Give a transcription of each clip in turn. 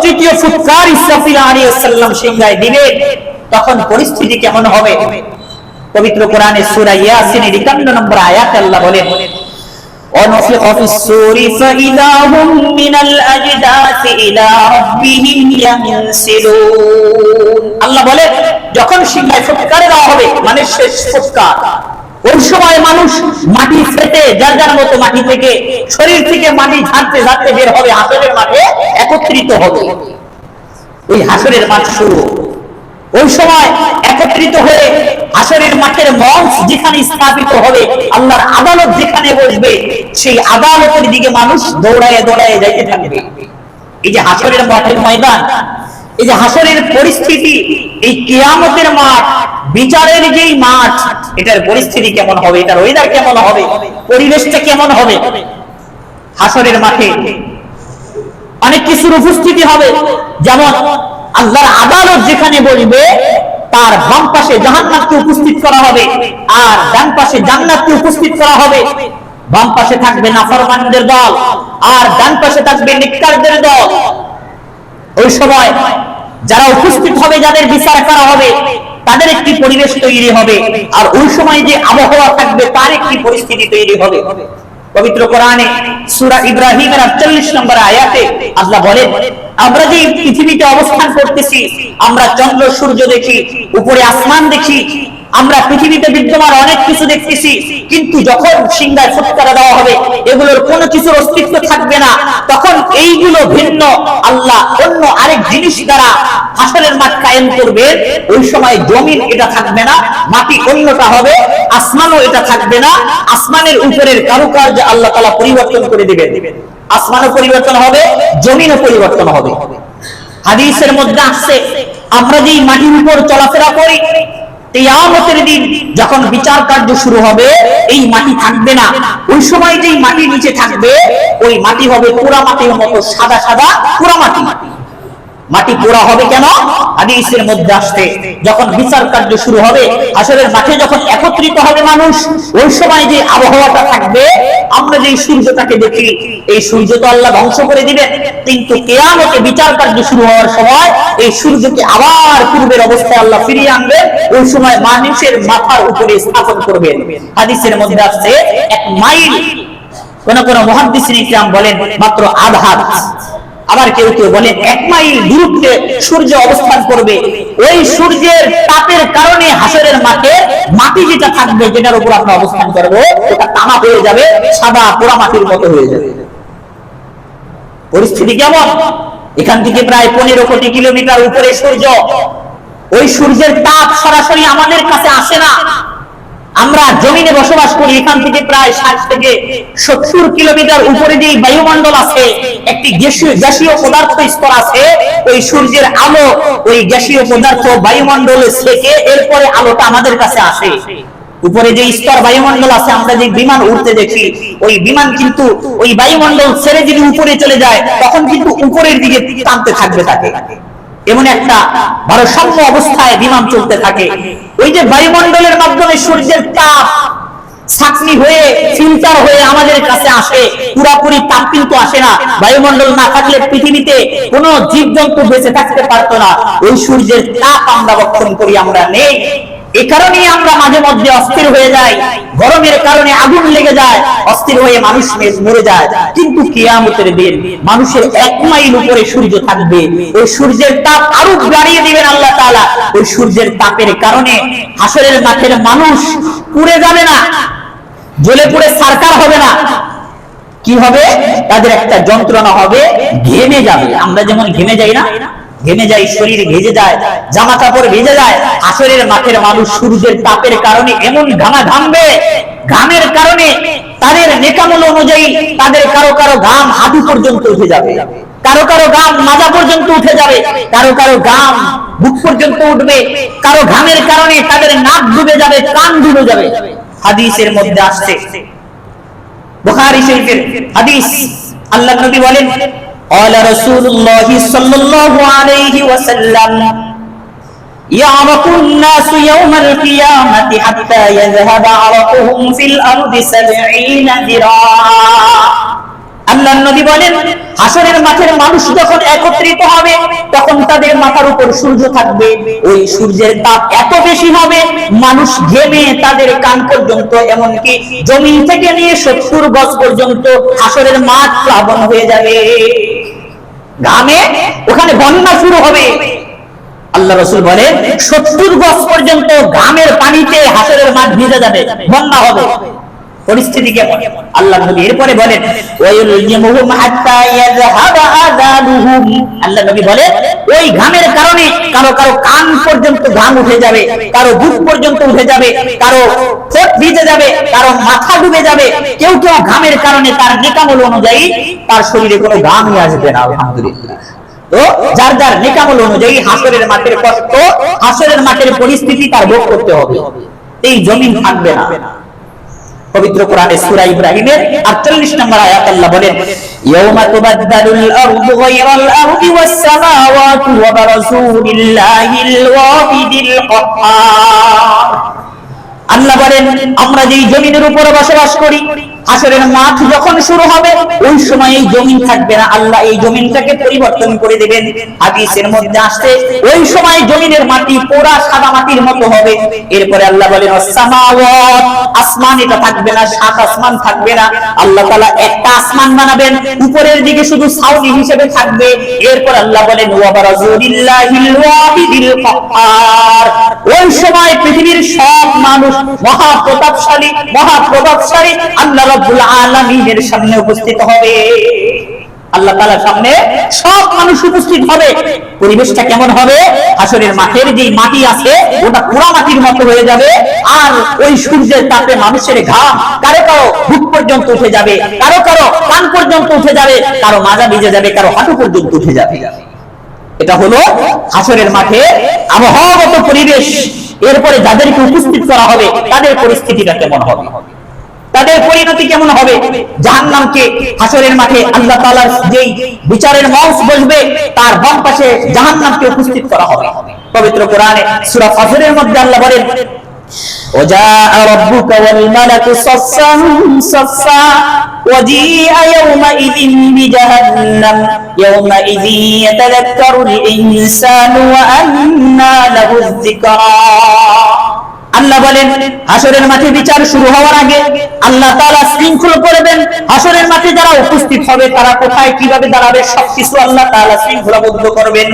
তৃতীয় ফুৎকার ইসরাফিল আলাইহিস সালাম সিংহায় দিবেন, তখন পরিস্থিতি কেমন হবে? পবিত্র কোরআনে সূরা ইয়াসিনের 51 নম্বর আয়াতে আল্লাহ বলেন, ونفخ في الصور فإذا هم من الأجداث إلى ربهم ينسلون। আল্লাহ বলে যখন সিংহায় ফুৎকার দেওয়া হবে, মানে শেষ ফুৎকার, ওই সময় মানুষ মাটি ফেটে যার যার মতো মাটি থেকে, শরীর থেকে মাটি ঝাড়তে ঝাড়তে বের হবে, হাসরের মাঠে একত্রিত হবে। ওই হাসরের মাঠ শুরু, ওই সময় একত্রিত হয়ে হাসরের মাঠের মঞ্চ যেখানে স্থাপিত হবে, আল্লাহর আদালত যেখানে বসবে, সেই আদালতের দিকে মানুষ দৌড়ায় দৌড়ায় যাইতে থাকবে। এই যে হাসরের মাঠের ময়দান, এই যে হাসরের পরিস্থিতি, এই কিয়ামতের মাঠ, বিচারের যেই মাঠ, এটার পরিস্থিতি কেমন হবে, এটার ওয়েদার কেমন হবে, পরিবেশটা কেমন হবে? হাসরের মাঠে অনেক কিছুর উপস্থিতি হবে, যেমন আল্লাহর আদালত যেখানে বসবে, তার বাম পাশে জাহান্নামকে উপস্থিত করা হবে, আর ডান পাশে জান্নাতকে উপস্থিত করা হবে। বাম পাশে থাকবে নাফরমানদের দল, আর ডান পাশে থাকবে নেককারদের দল। ওই সময় যারা উপস্থিত হবে, যাদের বিচার করা হবে, তাদের একটি পরিবেশ তৈরি হবে, আর ওই সময় যে আবহাওয়া থাকবে তার একটি পরিস্থিতি তৈরি হবে। পবিত্র কোরআনে সূরা ইব্রাহিমের 48 নম্বর আয়াতে আল্লাহ বলেন, আমরা যে পৃথিবীতে অবস্থান করতেছি, আমরা চন্দ্র সূর্য দেখি, উপরে আসমান দেখি, আমরা পৃথিবীতে বিদ্যমান অনেক কিছু দেখতেছি, কিন্তু যখন সিংহায় ফুৎকার দেওয়া হবে, এগুলোর কোনো কিছুর অস্তিত্ব থাকবে না। তখন এইগুলো ভিন্ন আল্লাহ অন্য আরেক জিনিস দ্বারা হাসরের মাঠ কায়েম করবে। ওই সময় জমিন এটা থাকবে না, মাটি অন্যটা হবে, আসমানও এটা থাকবে না। আসমানের উপরের কারুকার্য আল্লাহ তাআলা পরিবর্তন করে দিবেন, আসমানও পরিবর্তন হবে, জমিনও পরিবর্তন হবে। হাদিসের মধ্যে আসছে, আমরা যেই মাটির উপর চলাফেরা করি, কিয়ামতের দিন যখন বিচার কার্য শুরু হবে, এই মাটি থাকবে না। ওই সময় যেই মাটি নিচে থাকবে, ওই মাটি হবে পোড়া মাটির মতো, সাদা সাদা পোড়া মাটি। মাটি পোড়া হবে কেন? হাদিসের মধ্যে আসছে, যখন বিচার কার্য শুরু হবে, হাসরের মাঠে যখন একত্রিত হবে মানুষ, ওই সময় যে আবহাওয়াটা থাকবে, আমরা যে সূর্যটাকে দেখি, এই সূর্য তো আল্লাহ ধ্বংস করে দিবেন, কিন্তু কিয়ামতে বিচার কার্য শুরু হওয়ার সময় এই সূর্যকে আবার পূর্বের অবস্থায় আল্লাহ ফিরিয়ে আনবেন। ওই সময় মানুষের মাথার উপরে স্থাপন করবেন। হাদিসের মধ্যে আসছে 1 মাইল, কোন কোন মুহাদ্দিসিন ইকরাম বলেন মাত্র আধা হাত, আবার কেউ কেউ বলেন 1 মাইল দূরত্বে সূর্য অবস্থান করবে। ওই সূর্যের তাপের কারণে হাসরের মাঠে মাটি যেটা থাকবে, যেটার উপর আমরা অবস্থান করব, ওটা তামা হয়ে যাবে, সাদা পোড়া মাটির মতো হয়ে যাবে। পরিস্থিতি কেমন? এখান থেকে প্রায় 15 কোটি কিলোমিটার উপরে সূর্য। ওই সূর্যের তাপ সরাসরি আমাদের কাছে আসে না। আমরা জমিনে বসবাস করি, এখান থেকে প্রায় 60 থেকে 70 কিলোমিটার উপরে যে বায়ুমণ্ডল আছে, একটি গ্যাসীয় পদার্থ স্তর আছে, ওই সূর্যের আলো ওই গ্যাসীয় পদার্থ বায়ুমণ্ডলে সেকে এরপরে আলোটা আমাদের কাছে আসে। উপরে যে স্তর বায়ুমণ্ডল আছে, আমরা যে বিমান উড়তে দেখি, ওই বিমান কিন্তু ওই বায়ুমণ্ডল ছেড়ে যদি উপরে চলে যায়, তখন কিন্তু উপরের দিকে টানতে থাকবে তাকে। এমন একটা ভারসাম্য অবস্থায় বিমান চলতে থাকে। ওই যে বায়ুমণ্ডলের মাধ্যমে সূর্যের তাপ ছাঁকনি হয়ে ফিল্টার হয়ে আমাদের কাছে আসে, পুরোপুরি তাপ কিন্তু আসে না। বায়ুমণ্ডল না থাকলে পৃথিবীতে কোনো জীবজন্তু বেঁচে থাকতে পারতো না। ওই সূর্যের তাপ আমরা বক্ষণ করি, আমরা নেই। এই কারণেই আমরা মাঝে মধ্যে অস্থির হয়ে যাই, গরমের কারণে আগুন লেগে যায়, অস্থির হয়ে মানুষ মরে যায়। কিন্তু কিয়ামতের দিন মানুষের 1 মাইল উপরে সূর্য থাকবে, ওই সূর্যের তাপ আরো বাড়িয়ে দিবেন আল্লাহ তাআলা। ওই সূর্যের তাপের কারণে হাসরের মাঠের মানুষ পুড়ে যাবে না, জ্বলে পুড়ে সারকার হবে না। কি হবে? তাদের একটা যন্ত্রণা হবে, ঘেমে যাবে। আমরা যেমন ঘেমে যাই না, ঘেমে যাই, শরীর ভেজে যায়, জামা কাপড় ভেজে যায়, হাসরের মাঠের মানুষ সূর্যের তাপের কারণে এমন ঘামবে, ঘামের কারণে তাদের নেকামল অনুযায়ী তাদের কারো কারো ঘাম হাঁটু পর্যন্ত উঠে যাবে, কারো কারো ঘাম মাজা পর্যন্ত উঠে যাবে, কারো কারো ঘাম বুক পর্যন্ত উঠবে, কারো ঘামের কারণে তাদের নাক ডুবে যাবে, কান ডুবে যাবে। হাদিসের মধ্যে আসছে, বুখারী শরীফের হাদিস, আল্লাহর নবী বলেন, قال رسول الله صلى الله عليه وسلم يعرق الناس يوم القيامة حتى يذهب عرقهم في الأرض 70 ذراعا আল্লাহর নবী বলেন, হাসরের মাঠের মানুষ যখন একত্রিত হবে তখন তাদের মাথার উপর সূর্য থাকবে। ওই সূর্যের তাপ এত বেশি হবে, মানুষ ঘেমে তাদের কান পর্যন্ত, এমনকি জমিন থেকে নিয়ে 70 গজ পর্যন্ত হাসরের মাঠ প্লাবন হয়ে যাবে। ঘামে ওখানে বন্যা শুরু হবে। আল্লাহ রাসূল বলেন 70 গজ পর্যন্ত ঘামের পানিতে হাসরের মাঠ ভিজে যাবে, বন্যা হবে। পরিস্থিতি কেমন? আল্লাহ নবী এরপরে বলেন, ওয়ায়ুলজিমুহুম হাত্তা ইয়াযহাবা আযানুহুম। আল্লাহ নবী বলেন, ওই ঘামের কারণে কারো কারো কান পর্যন্ত ঘাম উঠে যাবে, কারো বুক পর্যন্ত উঠে যাবে, কারো ঠোঁট ভিজে যাবে, কারো মাথা ডুবে যাবে। কেউ কেউ ঘামের কারণে তার নেকামল অনুযায়ী তার শরীরে কোনো ঘামই আসবে না। আলহামদুলিল্লাহ। তো যার যার নেকামল অনুযায়ী হাসরের মাঠের কষ্ট, হাসরের মাঠের পরিস্থিতি তার ভোগ করতে হবে। এই জমিন থাকবে না। পবিত্র কোরআনে সূরা ইব্রাহিমের 48 নম্বর আয়াত আল্লাহ বলেন, ইয়াউমা তুবাদদালুল আরদু গায়রাল আরদি ওয়াস সামাওয়াতু ওয়া বারাজু লিল্লাহিল ওয়াহিদিল কাহ্হার। আল্লাহ বলেন, আমরা যেই জমিনের উপরে বসবাস করি, হাসরের মাঠ যখন শুরু হবে ওই সময় এই জমিন থাকবে না। আল্লাহ এই জমিনটাকে পরিবর্তন করে দিবেন। হাদিসের মধ্যে আসছে ওই সময় জমিনের মাটি পোড়া সাদা মাটির মতো হবে। এরপরে আল্লাহ বলেন, আসমাওয়াত, আসমান এটা থাকবে না, সাত আসমান থাকবে না। আল্লাহ তাআলা একটা আসমান বানাবেন, উপরের দিকে শুধু ছাউনি হিসেবে থাকবে। এরপর আল্লাহ বলেন, ওয়া বারাজু লিল্লাহিল ওয়াহিদিল কাহ্হার। ওই সময় পৃথিবীর সব মানুষ মহাপ্রতাপশালী আল্লাহ রাব্বুল আলামিনের সামনে উপস্থিত হবে। আল্লাহ তাআলার সামনে সব মানুষ উপস্থিত হবে। পরিবেশটা কেমন হবে? হাসরের মাঠের যে মাটি আছে ওটা পোড়া মাটির মতো হয়ে যাবে, আর ওই সূর্যের তাপে মানুষের ঘাম কারো কারো বুক পর্যন্ত উঠে যাবে, কারো কারো কান পর্যন্ত উঠে যাবে, কারো মাজা ভিজে যাবে, কারো হাঁটু পর্যন্ত উঠে যাবে। এটা হলো হাসরের মাঠে আবহাওয়াগত পরিবেশ। এরপরে যাদেরকে উপস্থিত করা হবে তাদের পরিস্থিতিটা কেমন হবে, তাদের পরিণতি কেমন হবে? জাহান্নামকে হাসরের মাঠে আল্লাহ তাআলার যেই বিচারের মঞ্চ বসবে তার বাম পাশে জাহান্নামকে উপস্থিত করা হবে। পবিত্র কোরআনে সূরা ফাজরের মধ্যে আল্লাহ বলেন, وجاء ربك والملك صفا صفا وجيء يومئذ بجهنم يومئذ يتذكر الإنسان وأنى له الذكرى। আল্লাহ বলেন, হাসরের মাঠে বিচার শুরু হওয়ার আগে আল্লাহ তাআলা শৃঙ্খল করবেন। হাসরের মাঠে যারা উপস্থিত হবে তারা কোথায় কিভাবে দাঁড়াবে সবকিছু আল্লাহ তাআলা শৃঙ্খলাবদ্ধ করবেন।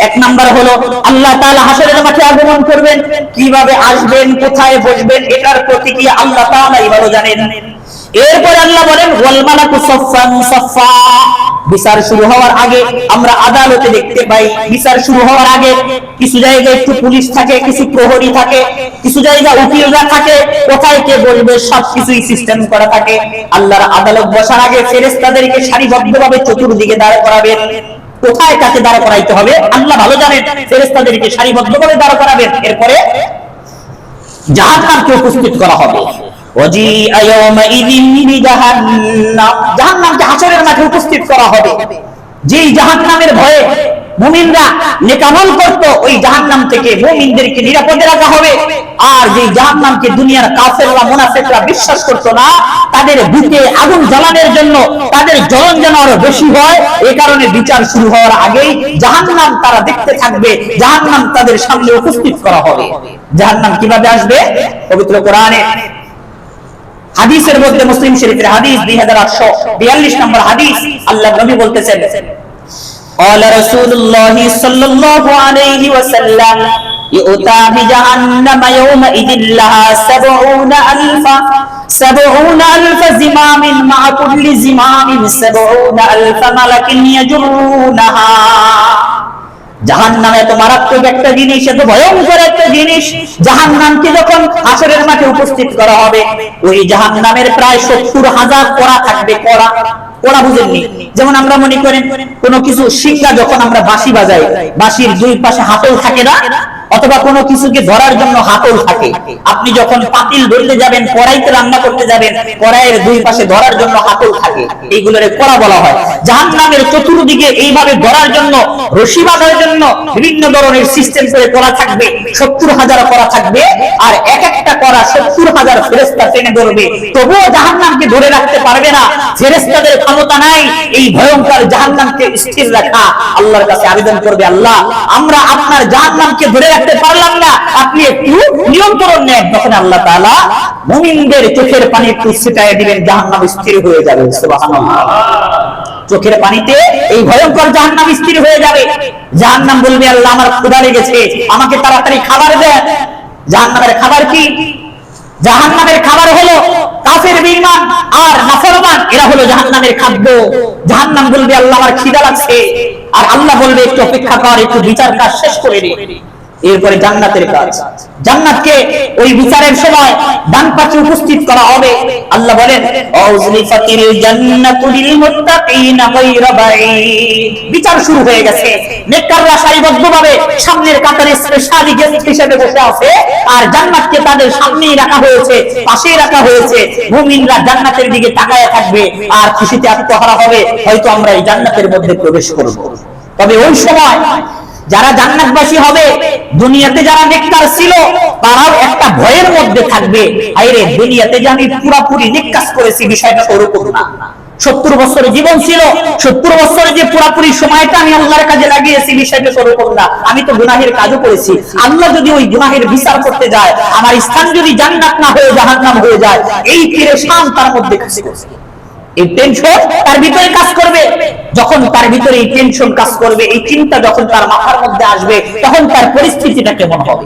এক নাম্বার হলো আল্লাহ তাআলা হাসরের মাঠে আগমন করবেন, কিভাবে আসবেন, কোথায় বসবেন, এটার প্রতিক্রিয়া আল্লাহ তাআলাই ভালো জানেন। এরপর আল্লাহ বলেন, ওয়াল মালাকু সাফফান সাফফা। বিচার শুরু হওয়ার আগে আমরা আদালতে দেখতে পাই, বিচার শুরু হওয়ার আগে কিছু জায়গায় একটু পুলিশ থাকে, কিছু প্রহরী থাকে, কিছু জায়গায় উকিলরা থাকে, কোথায় কে বলবে সবকিছুই সিস্টেম করা থাকে। আল্লাহর আদালত বসার আগে ফেরেশতাদেরকে সারিবদ্ধভাবে চতুর্দিকে দাঁড় করাবেন। কোথায় কাকে দাঁড় করাইতে হবে আল্লাহ ভালো জানেন, ফেরেশতাদেরকে সারিবদ্ধভাবে দাঁড় করাবেন। এরপরে জাহান্নামকে উপস্থিত করা হবে। জাহান্নামকে হাসরের মাঠে উপস্থিত করা হবে। যেই জাহান্নামের ভয়ে মুমিনরা নেকামল করত, ওই জাহান্নাম থেকে মুমিনদেরকে নিরাপদে রাখা হবে। আর যেই জাহান্নামকে দুনিয়ার কাফেররা মুনাফিকরা বিশ্বাস করত না, তাদের বুকে আগুন জ্বালানোর জন্য তাদের জ্বলন যেন আরো বেশি হয়, এই কারণে বিচার শুরু হওয়ার আগেই জাহান্নাম তারা দেখতে থাকবে, জাহান্নাম তাদের সামনে উপস্থিত করা হবে। জাহান্নাম কিভাবে আসবে? পবিত্র কোরআনে হাদিসের মধ্যে, মুসলিম শরীফের হাদিস 2842 নম্বর হাদিস, আল্লাহর নবী বলতেছেন, قال رسول الله صلى الله عليه وسلم يؤتى بجهنم يومئذ لها 70,000 زمام مع كل زمام 70,000 ملك يجرونها। জাহান্নাম এত মারাত্মক একটা জিনিস, এত ভয়ঙ্কর একটা জিনিস। জাহান্নামকে যখন হাসরের মাঠে উপস্থিত করা হবে, ওই জাহান্নামের প্রায় 70,000 কড়া থাকবে। কড়া বুঝেননি? যেমন আমরা মনে করেন কোন কিছু সিঙ্গা, যখন আমরা বাঁশি বাজাই, বাঁশির দুই পাশে হাতল থাকে না, অথবা কোনো কিছুকে ধরার জন্য হাতল থাকে। আপনি যখন পাতিল ধরতে যাবেন, কড়াইতে রান্না করতে যাবেন, কড়াইয়ের দুই পাশে ধরার জন্য হাতল থাকে, এইগুলোরে কড়া বলা হয়। জাহান্নামের চতুর্দিকে এইভাবে ধরার জন্য, রশি বাঁধার জন্য বিভিন্ন ধরনের সিস্টেম করে করা থাকবে। 70,000 করা থাকবে, আর এক একটা করা 70,000 ফেরেশতা টেনে ধরবে, তবুও জাহান্নামকে ধরে রাখতে পারবে না। ফেরেশতাদের ক্ষমতা নাই এই ভয়ঙ্কর জাহান্নামকে স্থির রাখা। আল্লাহর কাছে আবেদন করবে, আল্লাহ আমরা আপনার জাহান্নামকে ধরে রাখতে পারলাম না, আপনি একটু নিয়ন্ত্রণ নেন। তখন আল্লাহ তাআলা মুমিনদের চোখের পানি একটু ছিটায় দিবেন, জাহান্নাম স্থির হয়ে যাবে। সুবহানাল্লাহ। চোখের পানিতে এই ভয়ঙ্কর জাহান্নাম স্থির হয়ে যাবে। জাহান্নাম বলবে, আল্লাহ আমার ক্ষুধা লেগেছে, আমাকে তাড়াতাড়ি খাবার দেন। জাহান্নামের খাবার কি? জাহান্নামের খাবার হলো কাফের, বেঈমান আর নাফরমান, এরা হলো জাহান্নামের খাদ্য। জাহান্নাম বলবে, আল্লাহ আমার খিদা লাগছে, আর আল্লাহ বলবে একটু অপেক্ষা কর, একটু বিচার কাজ শেষ করে দে। এরপরে জান্নাতের কাজ। জান্নাতকে ওই বিচারের সময় ডান পাশে উপস্থিত করা হবে। আল্লাহ বলেন, আউজলিফাতিল জান্নাতু লিল মুত্তাকিনা গায়রা বাঈদ। বিচার শুরু হয়ে গেছে। নেককাররা সারিবদ্ধভাবে সামনের কাতারে স্পেশালি গেস্ট হিসেবে বসে আছে, আর জান্নাতকে তাদের সামনেই রাখা হয়েছে, পাশেই রাখা হয়েছে। মুমিনরা জান্নাতের দিকে তাকায় থাকবে আর খুশিতে আত্মহারা হবে, হয়তো আমরা এই জান্নাতের মধ্যে প্রবেশ করব। তবে ওই সময় যারা জান্নাতবাসী হবে, দুনিয়াতে যারা নেককার ছিল, তারাও একটা ভয়ের মধ্যে থাকবে, আরে দুনিয়াতে যে আমি পুরোপুরি নেক কাজ করেছি, বিষয়টা ওরকম না। 70 বছরের জীবন ছিল, 70 বছরের যে পুরোপুরি সময়টা আমি আল্লাহর কাজে লাগিয়েছি, বিষয়টা ওরকম না। আমি তো গুনাহের কাজও করেছি। আল্লাহ যদি ওই গুনাহের বিচার করতে যায়, আমার স্থান যদি জান্নাত না হয়ে জাহান্নাম হয়ে যায়, এই পেরেশান তার মধ্যে কাজ করছে। এই টেনশন তার ভিতরে কাজ করবে। যখন তার ভিতরে এই টেনশন কাজ করবে, এই চিন্তা যখন তার মাথার মধ্যে আসবে, তখন তার পরিস্থিতিটা কেমন হবে?